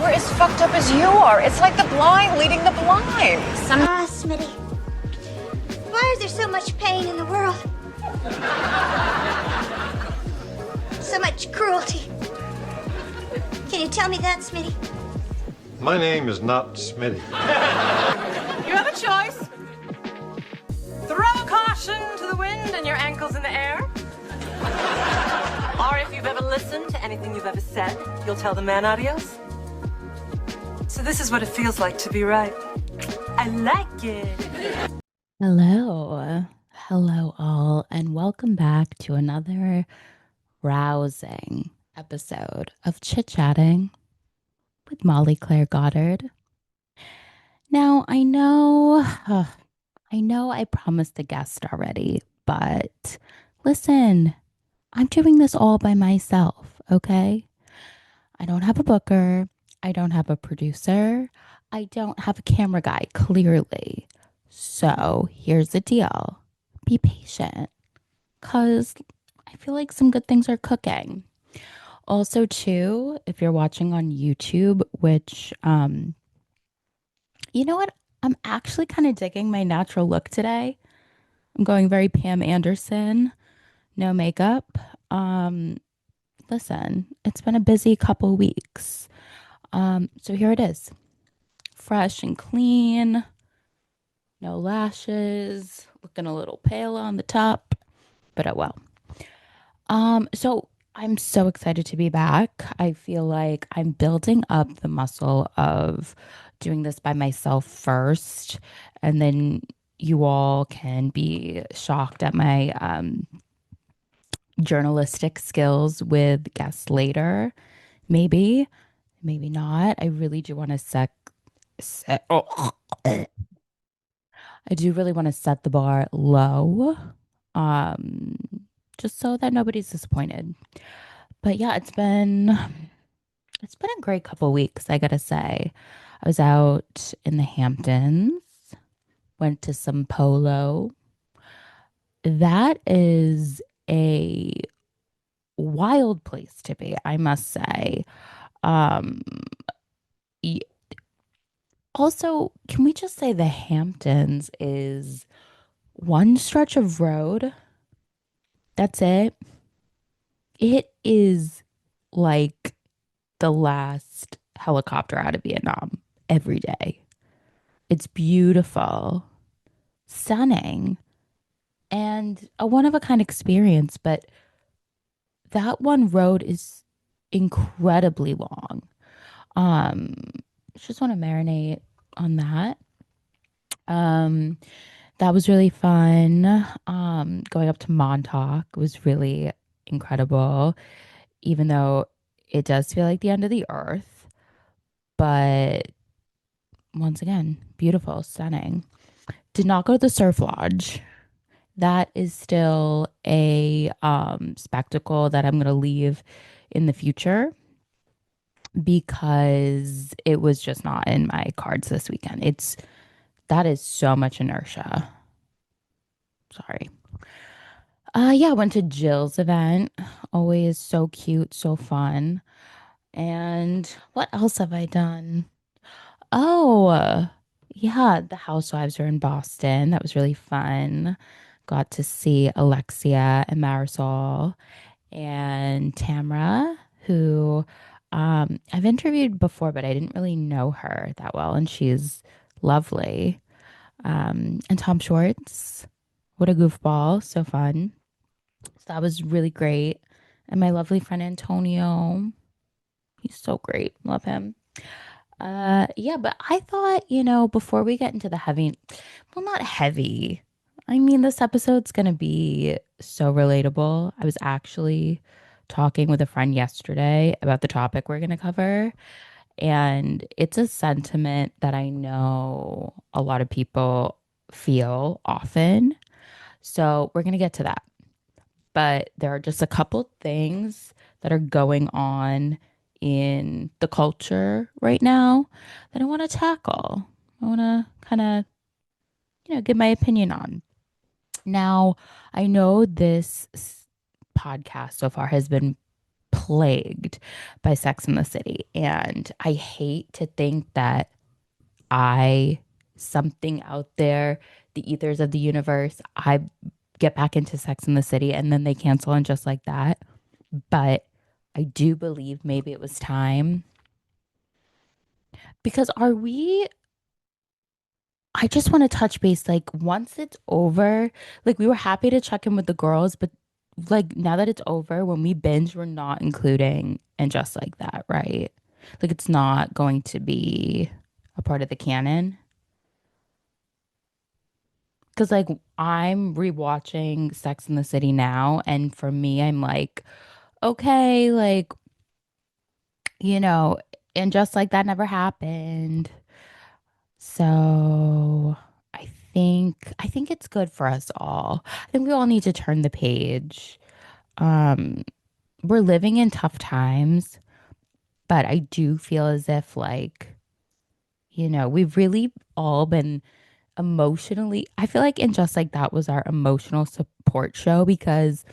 we're as fucked up as you are. It's like the blind leading the blind. Smitty. Why is there so much pain in the world? So much cruelty. Can you tell me that, Smitty? My name is not Smitty. You have a choice. Throw caution to the wind and your ankles in the air. Or if you've ever listened to anything you've ever said, you'll tell the man adios. So this is what it feels like to be right. I like it. Hello. Hello, all, and welcome back to another rousing episode of Chit Chatting with Molly Claire Goddard. Now, I know I promised a guest already, but listen, I'm doing this all by myself, okay? I don't have a booker. I don't have a producer. I don't have a camera guy, clearly. So here's the deal. Be patient, because I feel like some good things are cooking. Also, too, if you're watching on YouTube, which, you know what? I'm actually kind of digging my natural look today. I'm going very Pam Anderson, no makeup. Listen, it's been a busy couple weeks. So here it is. Fresh and clean. No lashes. Looking a little pale on the top. But oh well. So I'm so excited to be back. I feel like I'm building up the muscle of doing this by myself first, and then you all can be shocked at my journalistic skills with guests later. Maybe, maybe not. I really do want to I do really want to set the bar low, um, just so that nobody's disappointed. But yeah, it's been a great couple weeks, I gotta say. I was out in the Hamptons, went to some polo. That is a wild place to be, I must say. Um, y- Also, can we just say the Hamptons is one stretch of road? That's it. It is like the last helicopter out of Vietnam every day. It's beautiful, stunning, and a one of a kind experience. But that one road is incredibly long. Um, just want to marinate on that. Um, that was really fun. Going up to Montauk was really incredible, even though it does feel like the end of the earth. But once again, beautiful, stunning. Did not go to the surf lodge. That is still a spectacle that I'm going to leave in the future because it was just not in my cards this weekend. That is so much inertia. Sorry. Yeah, went to Jill's event. Always so cute, so fun. And what else have I done? Oh, yeah, the housewives are in Boston. That was really fun. Got to see Alexia and Marisol and Tamra, who I've interviewed before, but I didn't really know her that well, and she's lovely. And Tom Schwartz, what a goofball, so fun. So that was really great. And my lovely friend Antonio, he's so great. Love him. Yeah, but I thought, before we get into the heavy, well, not heavy. I mean, this episode's gonna be so relatable. I was actually talking with a friend yesterday about the topic we're gonna cover, and it's a sentiment that I know a lot of people feel often. So we're gonna get to that. But there are just a couple things that are going on in the culture right now that I want to tackle. I want to kind of, give my opinion on. Now, I know this podcast so far has been plagued by Sex in the City. And I hate to think that I, something out there, the ethers of the universe, I get back into Sex in the City and then they cancel and just like that. But I do believe maybe it was time because I just want to touch base. Like, once it's over, like, we were happy to check in with the girls, but like, now that it's over, when we binge, we're not including and just like that, right? Like, it's not going to be a part of the canon. Because, like, I'm rewatching Sex in the City now, and for me, I'm like, okay, like, you know, and just like that never happened. So I think it's good for us all. I think we all need to turn the page. Um, we're living in tough times, but I do feel as if like, we've really all been emotionally, I feel like in just like that was our emotional support show because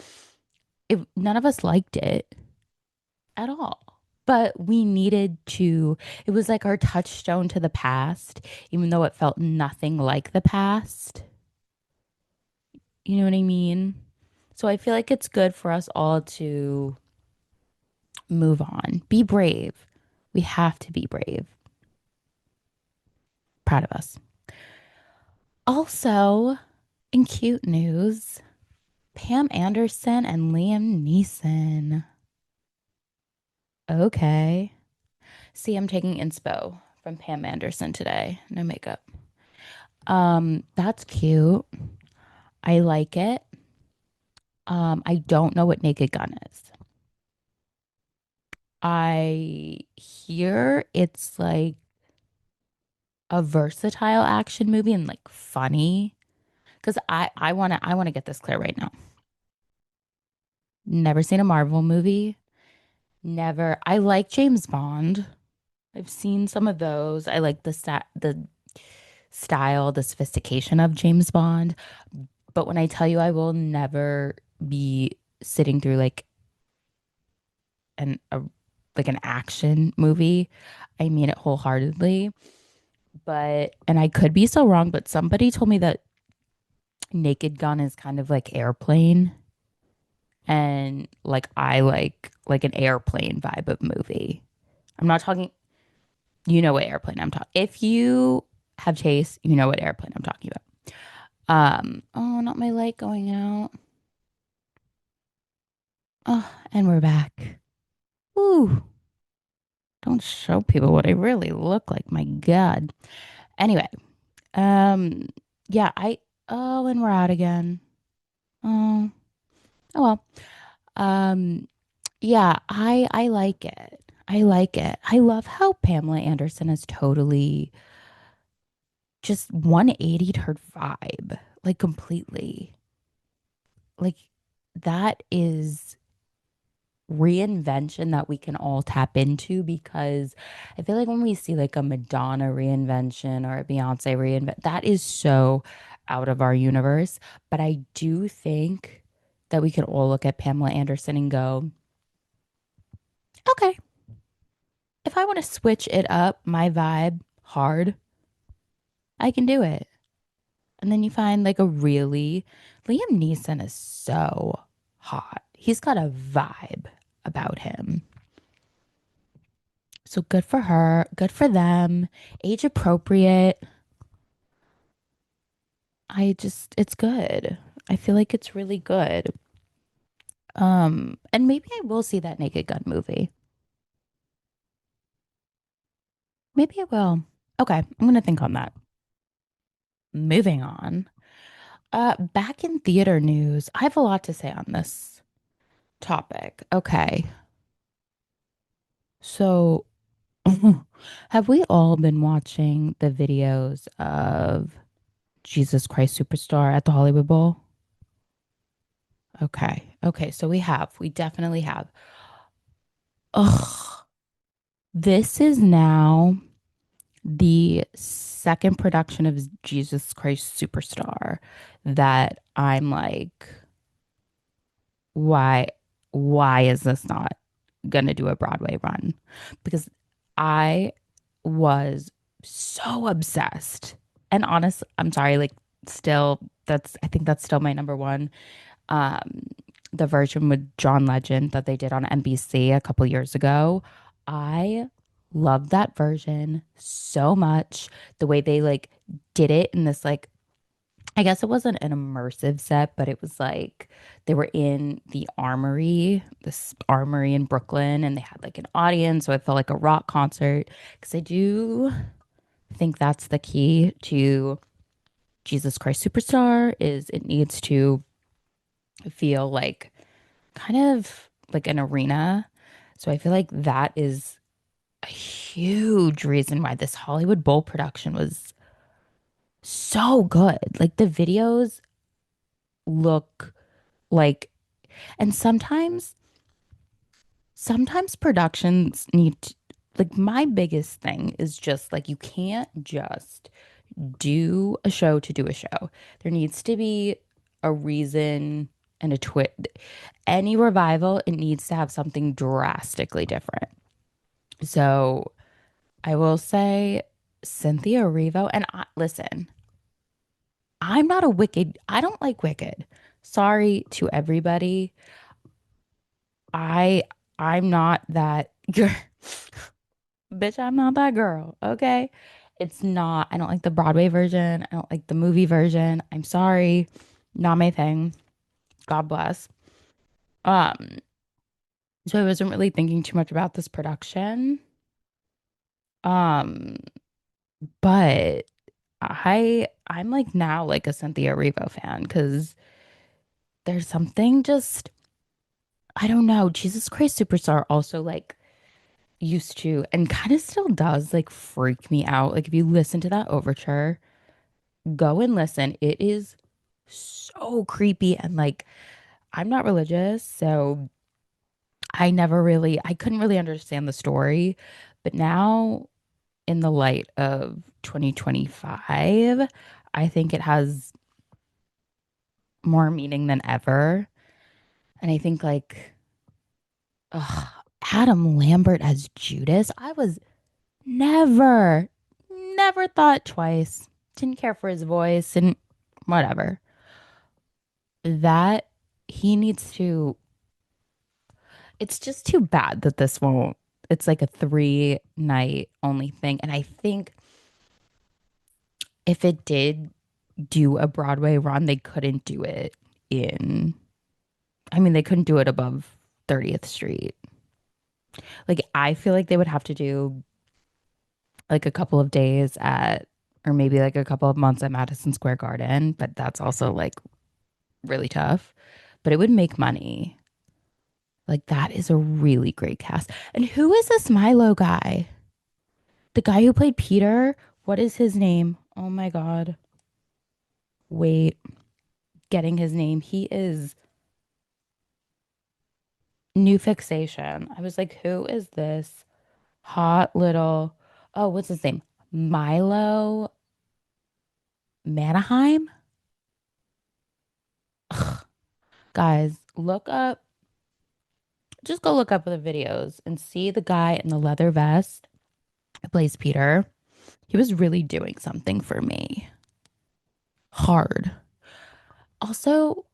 none of us liked it at all. But we needed to, it was like our touchstone to the past, even though it felt nothing like the past. You know what I mean? So I feel like it's good for us all to move on, be brave. We have to be brave. Proud of us. Also, in cute news, Pam Anderson and Liam Neeson. Okay. See, I'm taking inspo from Pam Anderson today. No makeup. That's cute. I like it. I don't know what Naked Gun is. I hear it's like a versatile action movie and like funny. Because I wanna get this clear right now. Never seen a Marvel movie. Never. I like James Bond. I've seen some of those. I like the style, the sophistication of James Bond. But when I tell you I will never be sitting through an a like an action movie, I mean it wholeheartedly. But and I could be so wrong, but somebody told me that Naked Gun is kind of like Airplane, and like I like an airplane vibe of movie. I'm not talking, you know what airplane I'm talking. If you have taste, you know what airplane I'm talking about. Oh, not my light going out. Oh, and we're back. Ooh, don't show people what I really look like. My God. Anyway, um, yeah, and we're out again. Oh, oh well. Um, yeah, I like it. I like it. I love how Pamela Anderson is totally just 180'd her vibe, like completely. Like that is reinvention that we can all tap into because I feel like when we see like a Madonna reinvention or a Beyonce reinvent, that is so out of our universe. But I do think that we can all look at Pamela Anderson and go, okay, if I want to switch it up, my vibe hard, I can do it. And then you find like a really, Liam Neeson is so hot. He's got a vibe about him. So good for her, good for them, age appropriate. It's good. I feel like it's really good. And maybe I will see that Naked Gun movie. Maybe I will. Okay, I'm gonna think on that. Moving on. Back in theater news, I have a lot to say on this topic. Okay. So, have we all been watching the videos of Jesus Christ Superstar at the Hollywood Bowl? Okay. Okay. So we have. We definitely have. Ugh. This is now the second production of Jesus Christ Superstar that I'm like, why, why is this not? gonna do a Broadway run because I was so obsessed. And honest, I'm sorry, like still that's I think that's still my number one. Um the version with John Legend that they did on NBC a couple years ago. I love that version so much. The way they like did it in this like I guess it wasn't an immersive set, but it was like they were in the armory, this armory in Brooklyn, and they had like an audience. So it felt like a rock concert. Because I do think that's the key to Jesus Christ Superstar is it needs to feel like kind of like an arena. So I feel like that is a huge reason why this Hollywood Bowl production was so good. Like the videos look like and sometimes productions need like my biggest thing is just like you can't just do a show to do a show. There needs to be a reason and a twist. Any revival, it needs to have something drastically different. So I will say Cynthia Erivo, and listen, I'm not a Wicked. I don't like Wicked. Sorry to everybody. I I'm not that girl. Bitch, I'm not that girl. Okay. It's not. I don't like the Broadway version. I don't like the movie version. I'm sorry. Not my thing. God bless. Um, so I wasn't really thinking too much about this production. Um, but I'm like now like a Cynthia Erivo fan because there's something just I don't know. Jesus Christ Superstar also like used to and kind of still does like freak me out. Like if you listen to that overture, go and listen. It is so creepy and like I'm not religious, so I couldn't really understand the story. But now in the light of 2025, I think it has more meaning than ever. And I think like ugh, Adam Lambert as Judas, I was never, never thought twice. Didn't care for his voice and whatever. That he needs to, it's just too bad that this won't, it's like a 3 night only thing. And I think if it did do a Broadway run, they couldn't do it in, I mean, they couldn't do it above 30th Street. Like, I feel like they would have to do like a couple of days at, or maybe like a couple of months at Madison Square Garden, but that's also like really tough. But it would make money. Like that is a really great cast. And who is this Milo guy? The guy who played Peter? What is his name? Oh my God. Wait, getting his name. He is New Fixation. I was like, who is this hot little, oh, what's his name? Milo Mannheim? Ugh. Guys, look up, just go look up the videos and see the guy in the leather vest who plays Peter. He was really doing something for me. Hard. Also,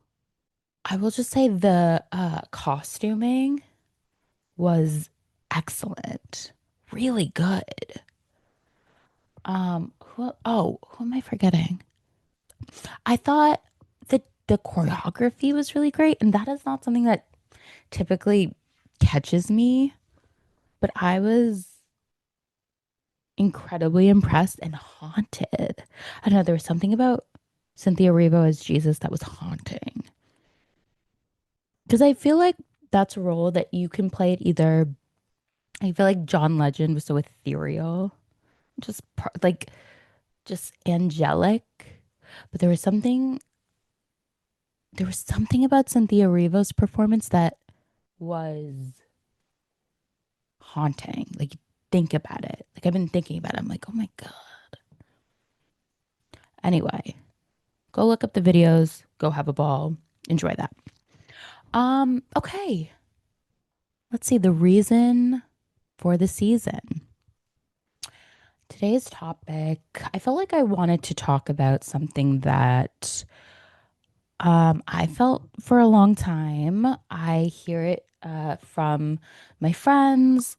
I will just say the costuming was excellent. Really good. Who am I forgetting? I thought the choreography was really great, and that is not something that typically catches me, but I was incredibly impressed and haunted. I don't know, there was something about Cynthia Erivo as Jesus that was haunting. Because I feel like that's a role that you can play it either. I feel like John Legend was so ethereal, just like just angelic. But there was something about Cynthia Erivo's performance that was haunting. Like think about it. Like I've been thinking about it. I'm like, oh my God. Anyway, go look up the videos, go have a ball, enjoy that. Okay. let's see, the reason for the season. Today's topic, I felt like I wanted to talk about something that I felt for a long time. I hear it from my friends.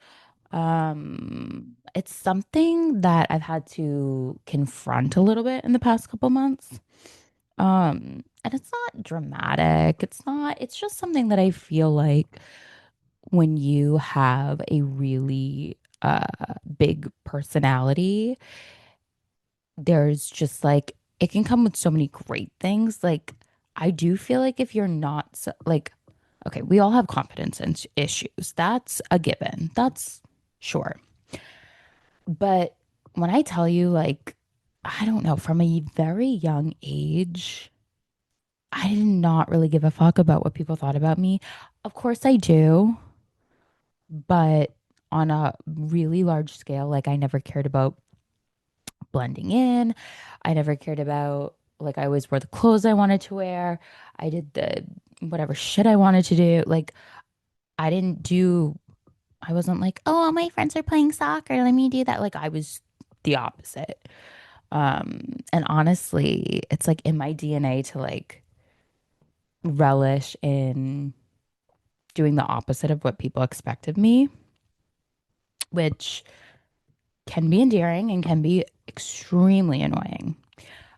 It's something that I've had to confront a little bit in the past couple months. And it's not dramatic. It's just something that I feel like when you have a really big personality, there's just like it can come with so many great things. Like I do feel like if you're not like okay, we all have confidence issues. That's a given. That's sure. But when I tell you like I don't know, from a very young age, I did not really give a fuck about what people thought about me. Of course I do, but on a really large scale, like I never cared about blending in. I never cared about like I always wore the clothes I wanted to wear. I did the whatever shit I wanted to do. Like I didn't do I wasn't like, "Oh, all my friends are playing soccer. Let me do that." Like I was the opposite. And honestly, it's like in my DNA to like relish in doing the opposite of what people expect of me, which can be endearing and can be extremely annoying.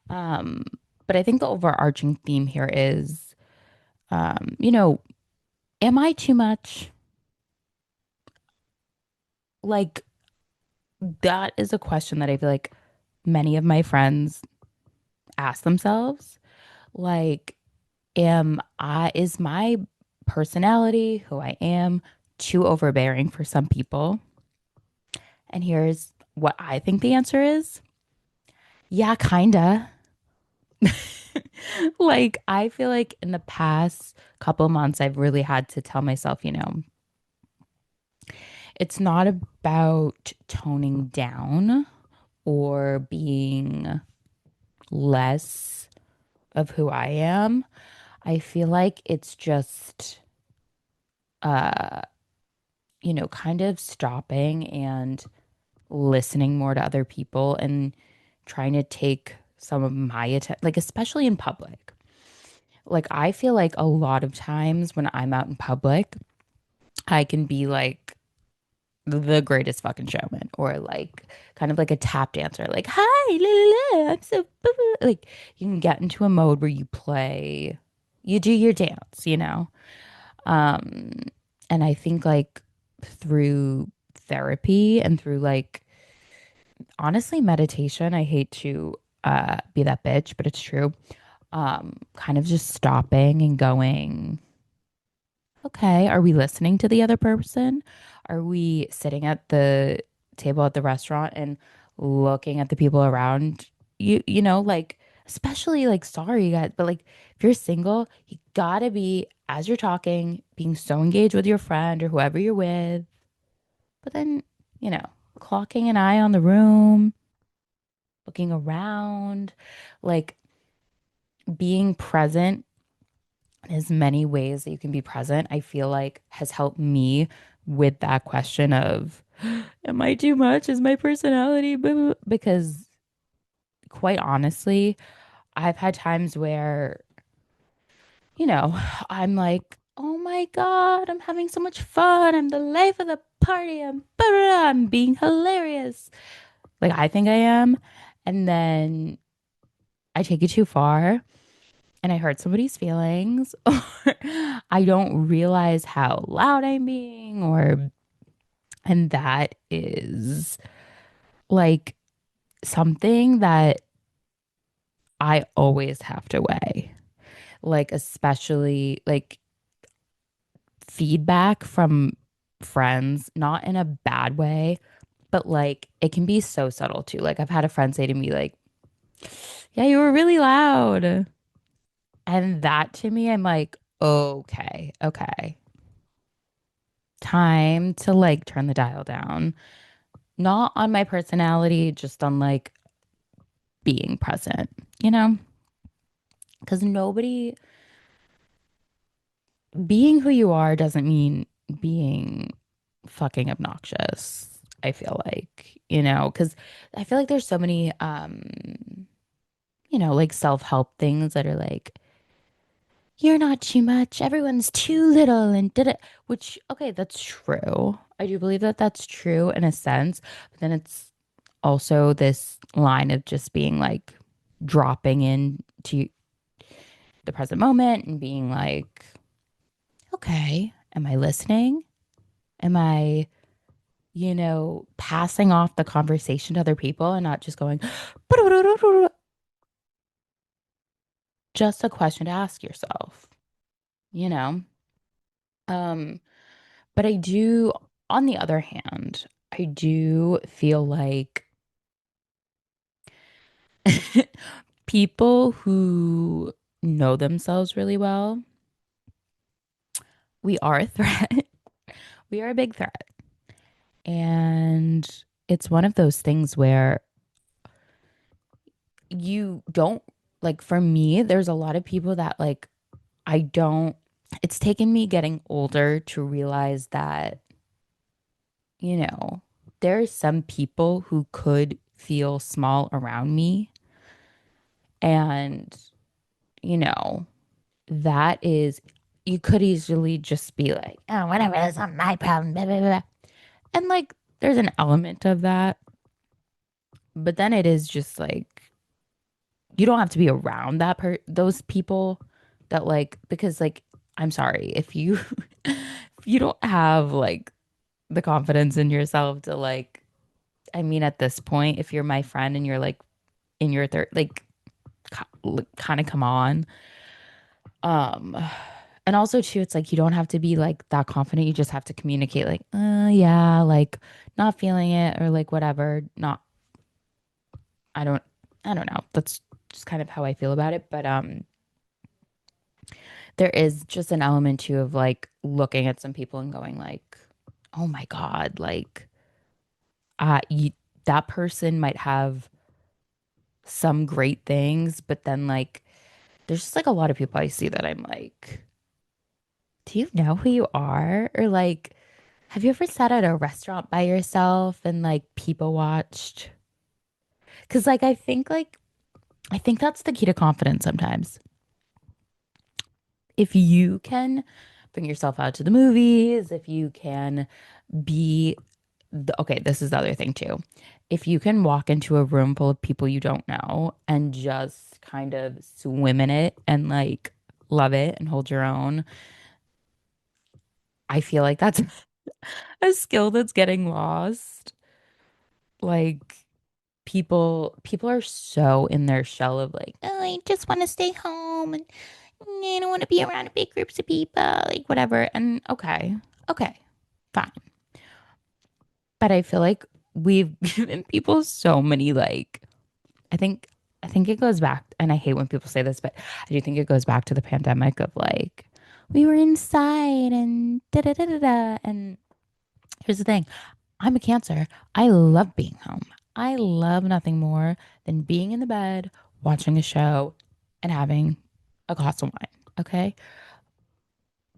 Um, but I think the overarching theme here is, you know, am I too much? Like, that is a question that I feel like many of my friends ask themselves. Like, is my personality, who I am, too overbearing for some people? And here's what I think the answer is. Yeah, kinda. Like, I feel like in the past couple months, I've really had to tell myself, it's not about toning down or being less of who I am. I feel like it's just, uh, kind of stopping and listening more to other people and trying to take some of my attention, like, especially in public. Like, I feel like a lot of times when I'm out in public, I can be like the greatest fucking showman or like kind of like a tap dancer, like, hi, la, la, la, I'm so, boo, boo." Like, you can get into a mode where you do your dance. Um, and I think like through therapy and through like, honestly, meditation, I hate to be that bitch, but it's true. Kind of just stopping and going, okay, are we listening to the other person? Are we sitting at the table at the restaurant and looking at the people around like, especially like, sorry, you guys, but like, if you're single, you gotta be, as you're talking, being so engaged with your friend or whoever you're with, but then, you know, clocking an eye on the room, looking around, like being present in as many ways that you can be present, I feel like has helped me with that question of, am I too much? Is my personality? Blah, blah, blah. Because quite honestly, I've had times where, I'm like, oh my God, I'm having so much fun. I'm the life of the party. I'm being hilarious. Like I think I am. And then I take it too far and I hurt somebody's feelings, or I don't realize how loud I'm being, and that is like something that I always have to weigh. Like, especially like feedback from friends, not in a bad way, but like it can be so subtle too. Like, I've had a friend say to me, like, yeah, you were really loud. And that to me, I'm like, okay, okay. Time to like turn the dial down. Not on my personality, just on like being present, you know? Because nobody being who you are doesn't mean being fucking obnoxious. I feel like, because I feel like there's so many like self-help things that are like, you're not too much, everyone's too little, and did it, which, okay, that's true. I do believe that that's true in a sense, but then it's also this line of just being like dropping into the present moment and being like, okay, am I listening? Am I, passing off the conversation to other people and not just going, just a question to ask yourself, you know? Um, but I do, on the other hand, I do feel like people who know themselves really well, we are a threat. We are a big threat. And it's one of those things where you don't, like, for me, there's a lot of people that, like, I don't, it's taken me getting older to realize that, you know, there are some people who could feel small around me. And, you know, that is, you could easily just be like, oh, whatever, that's not my problem. Blah, blah, blah. And like, there's an element of that. But then it is just like, you don't have to be around those people that like, because like, I'm sorry, if you, if you don't have like the confidence in yourself to like, I mean, at this point, if you're my friend and you're like in your third, like, kind of come on. Um, and also too, it's like you don't have to be like that confident. You just have to communicate like, yeah, like not feeling it or like whatever. Not, I don't, I don't know. That's just kind of how I feel about it. But there is just an element too of like looking at some people and going like, oh my God, like, you, that person might have some great things, but then like, there's just like a lot of people I see that I'm like, do you know who you are? Or like, have you ever sat at a restaurant by yourself and like people watched? Cause like, I think that's the key to confidence sometimes. If you can bring yourself out to the movies, if you can be okay, this is the other thing too. If you can walk into a room full of people you don't know and just kind of swim in it and like love it and hold your own, I feel like that's a skill that's getting lost. Like, people are so in their shell of like, oh, I just want to stay home and I don't want to be around big groups of people, like whatever. And okay, fine. But I feel like we've given people so many like, I think I think it goes back, and I hate when people say this, but I do think it goes back to the pandemic of like, we were inside and da da da da da. And here's the thing. I'm a Cancer. I love being home. I love nothing more than being in the bed, watching a show, and having a glass of wine. Okay.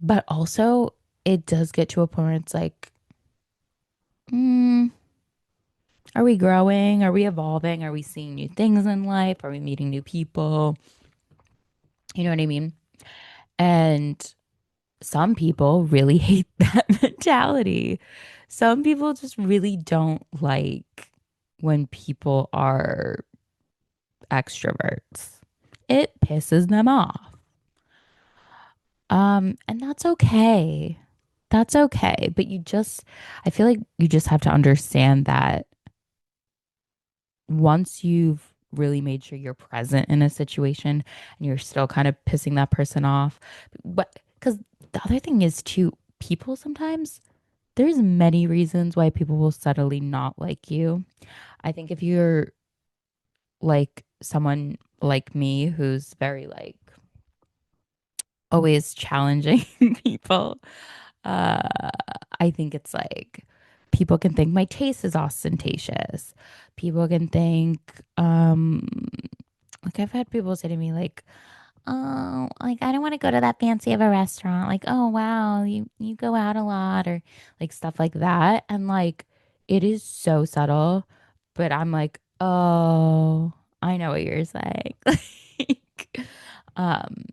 But also, it does get to a point where it's like, mm, are we growing? Are we evolving? Are we seeing new things in life? Are we meeting new people? You know what I mean? And some people really hate that mentality. Some people just really don't like when people are extroverts. It pisses them off. And that's okay. That's okay. But I feel like you just have to understand that once you've really made sure you're present in a situation and you're still kind of pissing that person off. But because the other thing is too, people sometimes, there's many reasons why people will subtly not like you. I think if you're like someone like me who's very like always challenging people, uh, I think it's like people can think my taste is ostentatious. People can think, like I've had people say to me like, oh, like I don't want to go to that fancy of a restaurant. Like, oh wow, you go out a lot or like stuff like that. And like it is so subtle, but I'm like, oh, I know what you're saying. Like, um,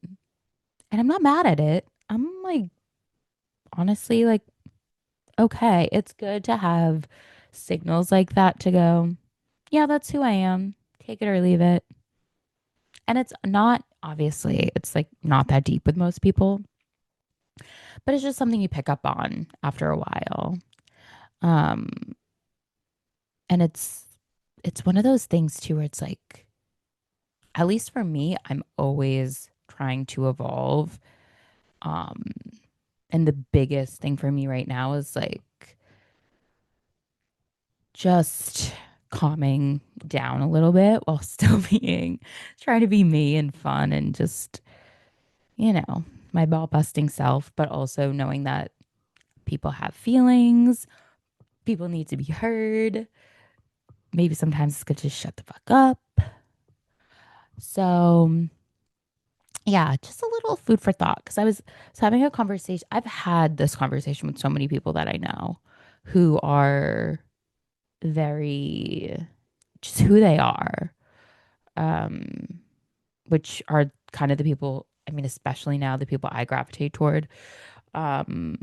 and I'm not mad at it. I'm like honestly like, okay, it's good to have signals like that to go, yeah, that's who I am. Take it or leave it. And it's not, obviously, it's like not that deep with most people, but it's just something you pick up on after a while. Um, and it's one of those things too where it's like, at least for me, I'm always trying to evolve. Um, and the biggest thing for me right now is like just calming down a little bit while still being trying to be me and fun and just, you know, my ball busting self, but also knowing that people have feelings, people need to be heard. Maybe sometimes it's good to shut the fuck up. So, yeah, just a little food for thought because I was having a conversation. I've had this conversation with so many people that I know who are very just who they are, um, which are kind of the people, I mean, especially now, the people I gravitate toward, um,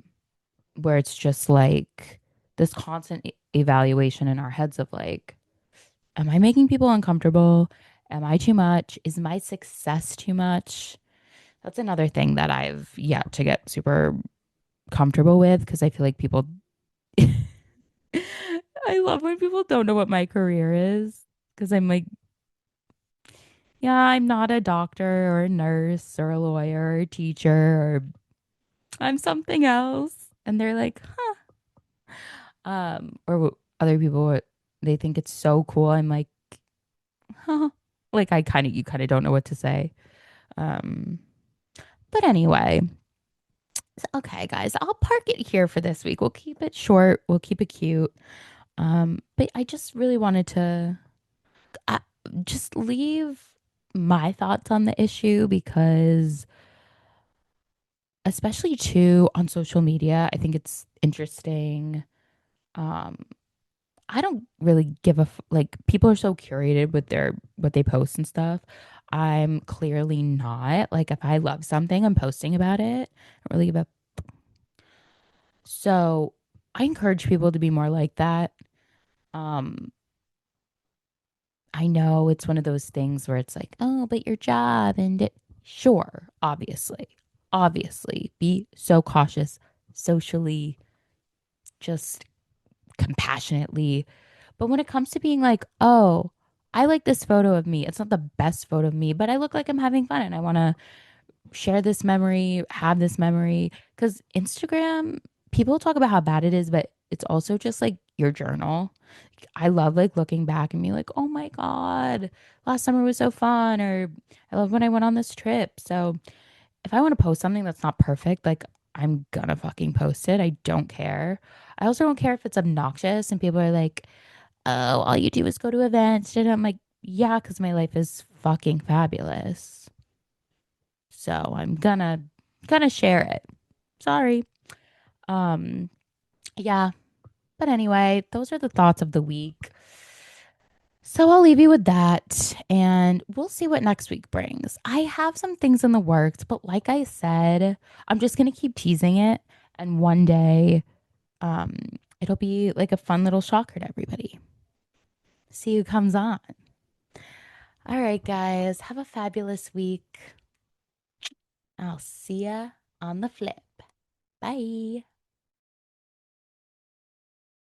where it's just like this constant evaluation in our heads of like, am I making people uncomfortable? Am I too much? Is my success too much? That's another thing that I've yet to get super comfortable with because I feel like people, I love when people don't know what my career is because I'm like, yeah, I'm not a doctor or a nurse or a lawyer or a teacher or I'm something else. And they're like, huh. Other people, they think it's so cool. I'm like, huh. Like you kind of don't know what to say. Um, but anyway, okay, guys, I'll park it here for this week. We'll keep it short. We'll keep it cute. But I just really wanted to uh, just leave my thoughts on the issue because, especially too on social media, I think it's interesting. Um, I don't really give like people are so curated with their what they post and stuff. I'm clearly not. Like if I love something, I'm posting about it. I don't really give a so I encourage people to be more like that. Um, I know it's one of those things where it's like, oh, but your job and sure, obviously, be so cautious socially, just compassionately. But when it comes to being like, oh, I like this photo of me. It's not the best photo of me, but I look like I'm having fun and I want to share this memory, have this memory. Because Instagram, people talk about how bad it is, but it's also just like your journal. I love like looking back and be like, oh my God, last summer was so fun. Or I love when I went on this trip. So if I want to post something that's not perfect, like I'm gonna fucking post it. I don't care. I also don't care if it's obnoxious and people are like, oh, all you do is go to events. And I'm like, yeah, because my life is fucking fabulous. So I'm gonna share it. Sorry. Um, yeah. But anyway, those are the thoughts of the week. So I'll leave you with that and we'll see what next week brings. I have some things in the works, but like I said, I'm just gonna keep teasing it and one day um it'll be like a fun little shocker to everybody. See who comes on. All right, guys, have a fabulous week. I'll see ya on the flip. Bye.